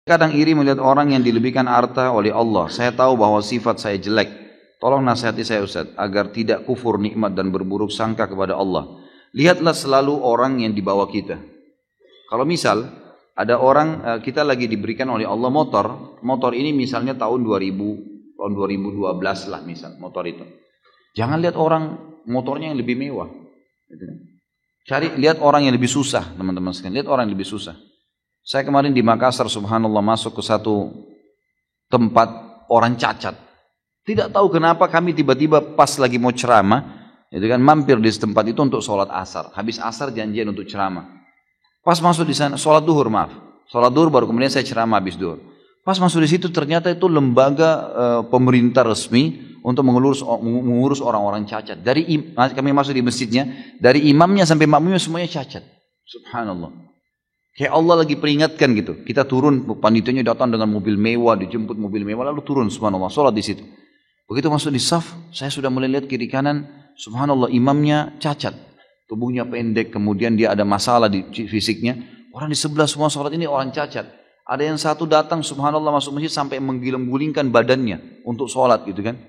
Kadang iri melihat orang yang dilebihkan harta oleh Allah. Saya tahu bahwa sifat saya jelek. Tolong nasihati saya Ustaz, agar tidak kufur nikmat dan berburuk sangka kepada Allah. Lihatlah selalu orang yang di bawah kita. Kalau misal ada orang, kita lagi diberikan oleh Allah motor ini misalnya tahun 2012 lah misal motor itu. Jangan lihat orang motornya yang lebih mewah. Lihat orang yang lebih susah, teman-teman sekalian. Lihat orang yang lebih susah. Saya kemarin di Makassar, subhanallah, masuk ke satu tempat orang cacat. Tidak tahu kenapa kami tiba-tiba pas lagi mau ceramah, mampir di tempat itu untuk sholat asar. Habis asar janjian untuk ceramah. Pas masuk di sana, sholat duhur baru kemudian saya ceramah habis duhur. Pas masuk di situ ternyata itu lembaga pemerintah resmi untuk mengurus orang-orang cacat. Kami masuk di masjidnya, dari imamnya sampai makmumnya semuanya cacat. Subhanallah. Kayak Allah lagi peringatkan gitu. Kita turun, panitianya datang dengan mobil mewah, dijemput mobil mewah, lalu turun, subhanallah, sholat di situ. Begitu masuk di saf, saya sudah mulai lihat kiri kanan, subhanallah, imamnya cacat. Tubuhnya pendek, kemudian dia ada masalah di fisiknya. Orang di sebelah semua sholat ini orang cacat. Ada yang satu datang, subhanallah, masuk masjid sampai menggiling-gulingkan badannya untuk sholat gitu kan.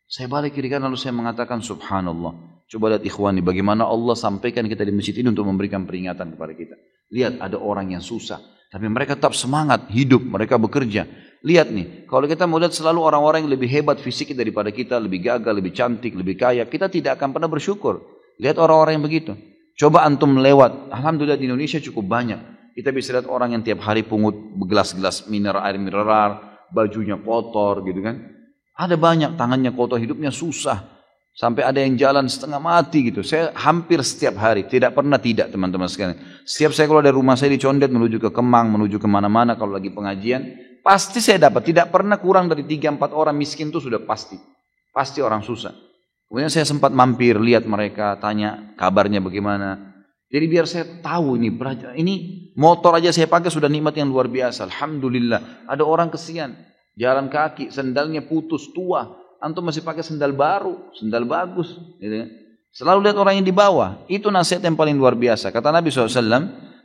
Saya balik kiri kanan lalu saya mengatakan, subhanallah. Coba lihat ikhwani, bagaimana Allah sampaikan kita di masjid ini untuk memberikan peringatan kepada kita. Lihat ada orang yang susah, tapi mereka tetap semangat, hidup, mereka bekerja. Lihat nih, kalau kita mau lihat selalu orang-orang yang lebih hebat fisiknya daripada kita, lebih gagah, lebih cantik, lebih kaya, kita tidak akan pernah bersyukur. Lihat orang-orang yang begitu. Coba antum lewat, alhamdulillah di Indonesia cukup banyak. Kita bisa lihat orang yang tiap hari pungut gelas-gelas air mineral, bajunya kotor gitu kan. Ada banyak, tangannya kotor, hidupnya susah. Sampai ada yang jalan setengah mati gitu. Saya hampir setiap hari, tidak pernah tidak teman-teman sekalian. Setiap saya keluar dari rumah saya di Condet menuju ke Kemang, menuju kemana-mana kalau lagi pengajian, pasti saya dapat. Tidak pernah kurang dari 3-4 orang miskin itu sudah pasti. Pasti orang susah. Kemudian saya sempat mampir, lihat mereka, tanya kabarnya bagaimana. Jadi biar saya tahu ini motor aja saya pakai sudah nikmat yang luar biasa. Alhamdulillah. Ada orang kesian, jalan kaki, sendalnya putus, tua. Antum masih pakai sendal baru, sendal bagus. Gitu. Selalu lihat orang yang di bawah. Itu nasihat yang paling luar biasa. Kata Nabi SAW,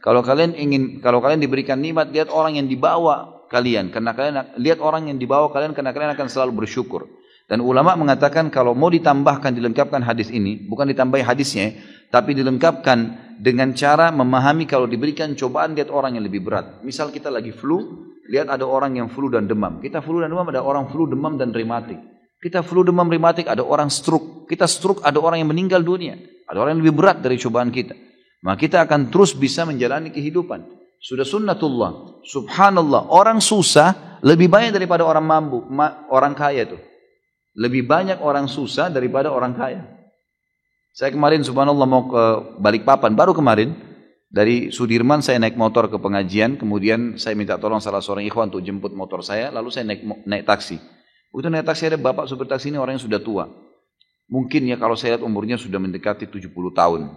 kalau kalian diberikan nikmat, lihat orang yang di bawah kalian. Karena kalian lihat orang yang di bawah kalian, karena kalian akan selalu bersyukur. Dan ulama mengatakan kalau mau ditambahkan, dilengkapkan hadis ini, bukan ditambahi hadisnya, tapi dilengkapkan dengan cara memahami kalau diberikan cobaan, lihat orang yang lebih berat. Misal kita lagi flu, lihat ada orang yang flu dan demam. Kita flu dan demam, ada orang flu, demam dan rematik. Kita flu demam rematik, ada orang stroke. Kita stroke, ada orang yang meninggal dunia. Ada orang yang lebih berat dari cobaan kita. Maka kita akan terus bisa menjalani kehidupan. Sudah sunnatullah. Subhanallah. Orang susah lebih banyak daripada orang mampu, orang kaya itu. Lebih banyak orang susah daripada orang kaya. Saya kemarin subhanallah mau ke Balikpapan. Baru kemarin dari Sudirman saya naik motor ke pengajian. Kemudian saya minta tolong salah seorang ikhwan untuk jemput motor saya. Lalu saya naik taksi. Begitu naik taksi ada bapak supir taksi ini orang yang sudah tua. Mungkin ya kalau saya lihat umurnya sudah mendekati 70 tahun.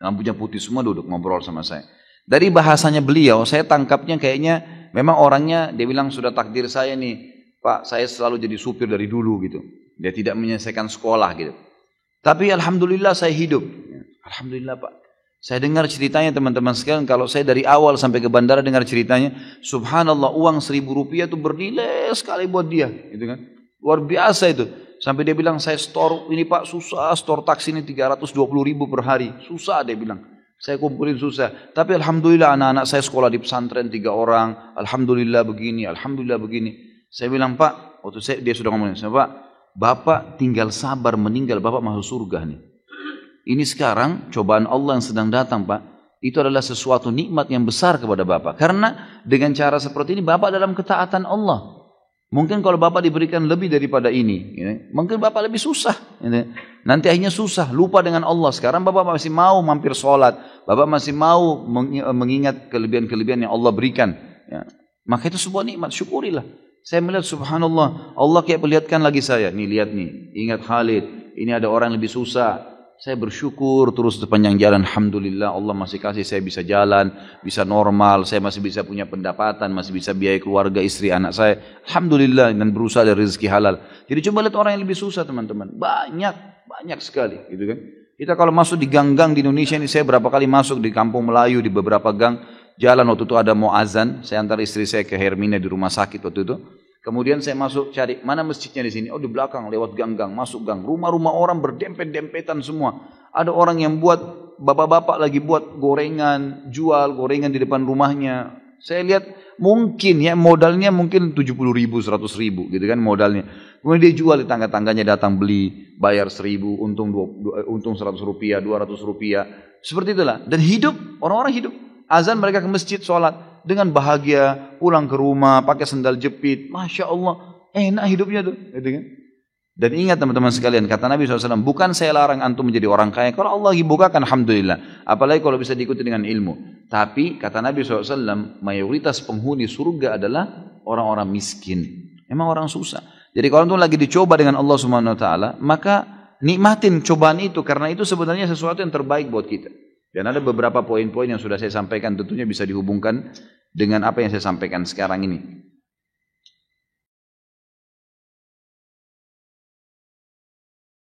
Rambutnya putih semua, duduk ngobrol sama saya. Dari bahasanya beliau saya tangkapnya kayaknya memang orangnya, dia bilang sudah takdir saya nih. Pak, saya selalu jadi supir dari dulu gitu. Dia tidak menyelesaikan sekolah gitu. Tapi alhamdulillah saya hidup. Alhamdulillah Pak. Saya dengar ceritanya teman-teman sekalian, kalau saya dari awal sampai ke bandara dengar ceritanya, subhanallah uang 1.000 rupiah itu bernilai sekali buat dia, gitu kan? Luar biasa itu. Sampai dia bilang saya store ini Pak susah, store taksi ini 320.000 per hari, susah dia bilang. Saya kumpulin susah. Tapi alhamdulillah anak-anak saya sekolah di pesantren 3 orang, alhamdulillah begini, alhamdulillah begini. Saya bilang Pak, waktu dia sudah ngomongin, saya Pak, Bapak tinggal sabar meninggal, Bapak masuk surga nih. Ini sekarang cobaan Allah yang sedang datang Pak. Itu adalah sesuatu nikmat yang besar kepada Bapak. Karena dengan cara seperti ini Bapak dalam ketaatan Allah. Mungkin kalau Bapak diberikan lebih daripada ini, mungkin Bapak lebih susah. Nanti akhirnya susah, lupa dengan Allah. Sekarang Bapak masih mau mampir sholat. Bapak masih mau mengingat kelebihan-kelebihan yang Allah berikan. Maka itu sebuah nikmat, syukurilah. Saya melihat subhanallah, Allah kayak perlihatkan lagi saya. Nih lihat nih, ingat Khalid. Ini ada orang yang lebih susah. Saya bersyukur terus sepanjang jalan. Alhamdulillah Allah masih kasih saya bisa jalan, bisa normal, saya masih bisa punya pendapatan, masih bisa biaya keluarga, istri, anak saya. Alhamdulillah, dan berusaha dari rezeki halal. Jadi coba lihat orang yang lebih susah teman-teman. Banyak banyak sekali, gitu kan. Kita kalau masuk di gang-gang di Indonesia ini, saya berapa kali masuk di kampung Melayu, di beberapa gang, jalan waktu itu ada mau azan, saya antar istri saya ke Hermina di rumah sakit waktu itu. Kemudian saya masuk cari, mana masjidnya di sini? Oh di belakang, lewat gang-gang, masuk gang. Rumah-rumah orang berdempet-dempetan semua. Ada orang yang buat, bapak-bapak lagi buat gorengan, jual gorengan di depan rumahnya. Saya lihat mungkin ya modalnya mungkin 70 ribu, 100 ribu gitu kan modalnya. Kemudian dia jual di tangga-tangganya, datang beli, bayar 1000, untung 100 rupiah, 200 rupiah. Seperti itulah. Dan hidup, orang-orang hidup. Azan mereka ke masjid, sholat. Dengan bahagia, pulang ke rumah, pakai sendal jepit. Masya Allah, enak hidupnya tuh. Gitu kan? Dan ingat teman-teman sekalian, kata Nabi SAW, bukan saya larang antum menjadi orang kaya. Kalau Allah lagi bukakan, alhamdulillah. Apalagi kalau bisa diikuti dengan ilmu. Tapi kata Nabi SAW, mayoritas penghuni surga adalah orang-orang miskin. Memang orang susah. Jadi kalau antum lagi dicoba dengan Allah Subhanahu Wa Taala, maka nikmatin cobaan itu. Karena itu sebenarnya sesuatu yang terbaik buat kita. Dan ada beberapa poin-poin yang sudah saya sampaikan, tentunya bisa dihubungkan dengan apa yang saya sampaikan sekarang ini.